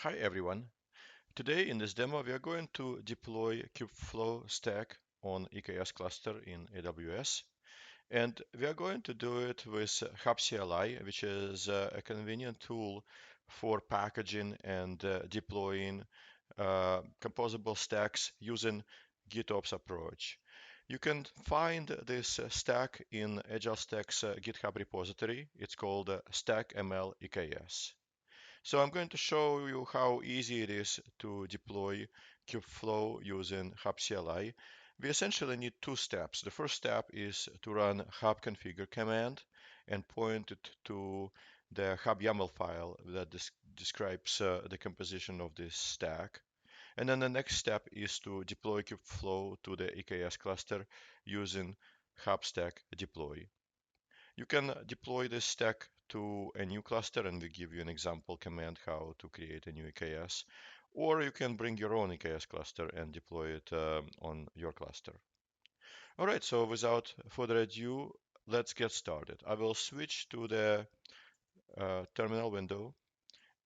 Hi everyone. Today in this demo we are going to deploy Kubeflow stack on EKS cluster in AWS, and we are going to do it with Hub CLI, which is a convenient tool for packaging and deploying composable stacks using GitOps approach. You can find this stack in Agile Stack's GitHub repository. It's called StackML EKS. So I'm going to show you how easy it is to deploy Kubeflow using Hub CLI. We essentially need two steps. The first step is to run hub configure command and point it to the hub YAML file that describes the composition of this stack. And then the next step is to deploy Kubeflow to the EKS cluster using hub stack deploy. You can deploy this stack to a new cluster, and we give you an example command how to create a new EKS. Or you can bring your own EKS cluster and deploy it on your cluster. All right, so without further ado, let's get started. I will switch to the terminal window,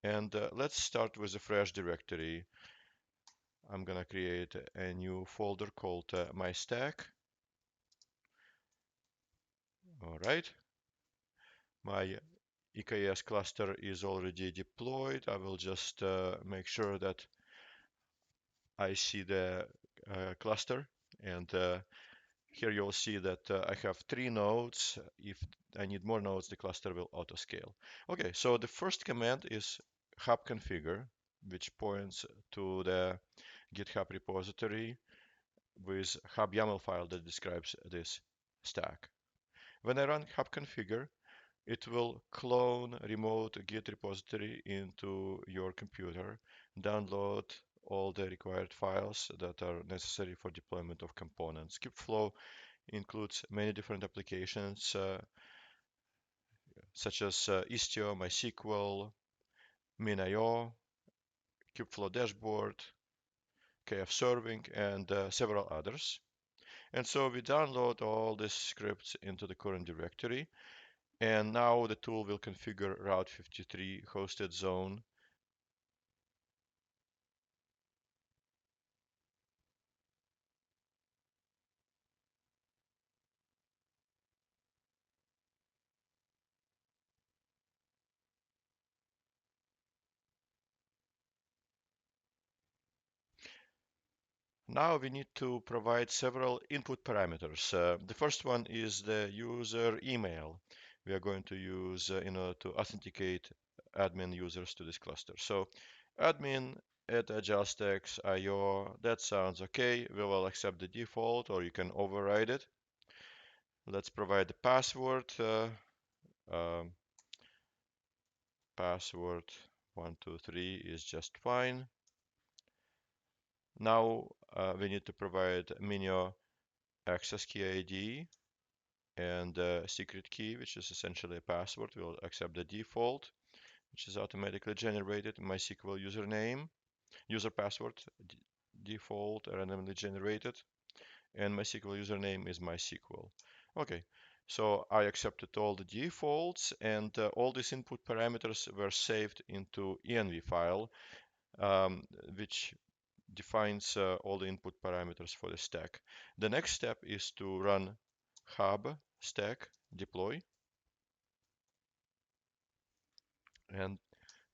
and let's start with a fresh directory. I'm gonna create a new folder called my stack. All right, my EKS cluster is already deployed. I will just make sure that I see the cluster, and here you'll see that I have 3 nodes. If I need more nodes, the cluster will auto scale. Okay, so the first command is hub configure, which points to the GitHub repository with hub YAML file that describes this stack. When I run hub configure, it will clone remote Git repository into your computer, download all the required files that are necessary for deployment of components. Kubeflow includes many different applications such as Istio, MySQL, MinIO, Kubeflow dashboard, KF serving, and several others. And so we download all these scripts into the current directory. And now the tool will configure Route 53 hosted zone. Now we need to provide several input parameters. The first one is the user email we are going to use in order to authenticate admin users to this cluster. So admin at agileStacks.io, that sounds okay. We will accept the default, or you can override it. Let's provide the password. Um, Password 123 is just fine. Now we need to provide Minio access key ID and secret key, which is essentially a password. We'll accept the default, which is automatically generated. MySQL username, user password, default, randomly generated, and MySQL username is MySQL. Okay, so I accepted all the defaults, and all these input parameters were saved into env file, which defines all the input parameters for the stack. The next step is to run hub stack deploy, and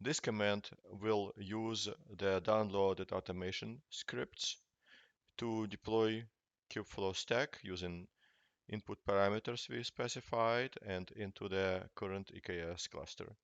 this command will use the downloaded automation scripts to deploy Kubeflow stack using input parameters we specified and into the current EKS cluster.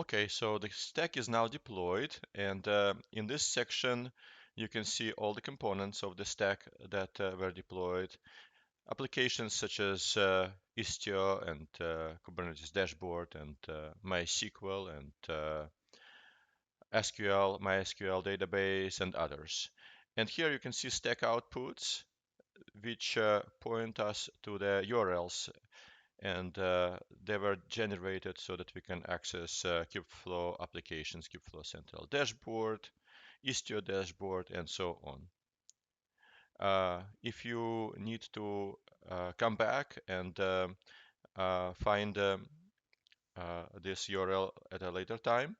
Okay, so the stack is now deployed, and in this section, you can see all the components of the stack that were deployed. Applications such as Istio and Kubernetes dashboard and MySQL and SQL, MySQL database and others. And here you can see stack outputs, which point us to the URLs, and they were generated so that we can access Kubeflow applications, Kubeflow Central Dashboard, Istio dashboard, and so on. If you need to come back and find this URL at a later time,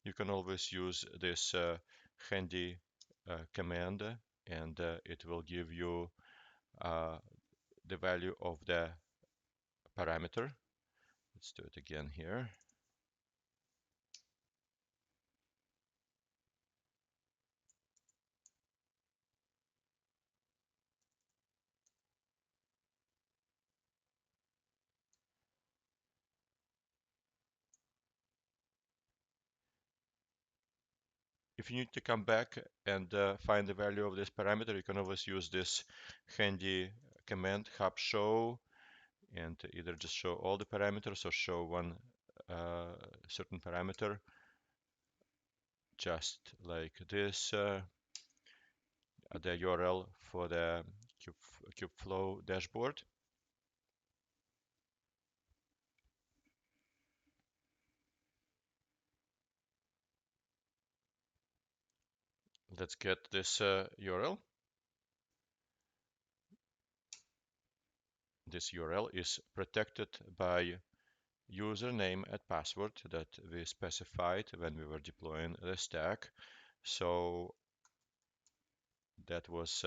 you can always use this handy command, and it will give you uh, the value of the parameter. Let's do it again here. If you need to come back and find the value of this parameter, you can always use this handy command hub show, and either just show all the parameters or show one certain parameter, just like this, the URL for the Kubeflow dashboard. Let's get this URL. This URL is protected by username and password that we specified when we were deploying the stack. So that was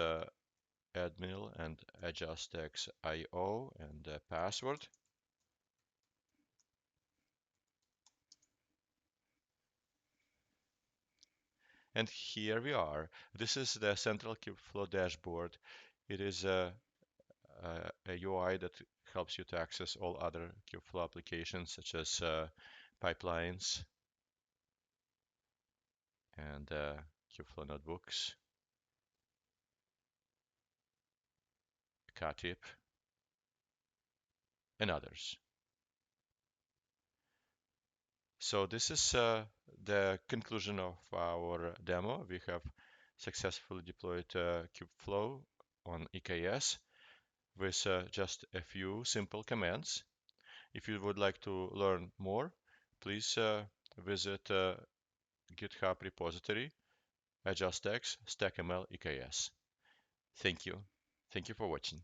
admin and adjustx IO and the password. And here we are. This is the central Kubeflow dashboard. It is a UI that helps you to access all other Kubeflow applications such as pipelines and Kubeflow notebooks, Katip, and others. So this is the conclusion of our demo. We have successfully deployed Kubeflow on EKS with just a few simple commands. If you would like to learn more, please visit GitHub repository adjustx stackml EKS. Thank you. Thank you for watching.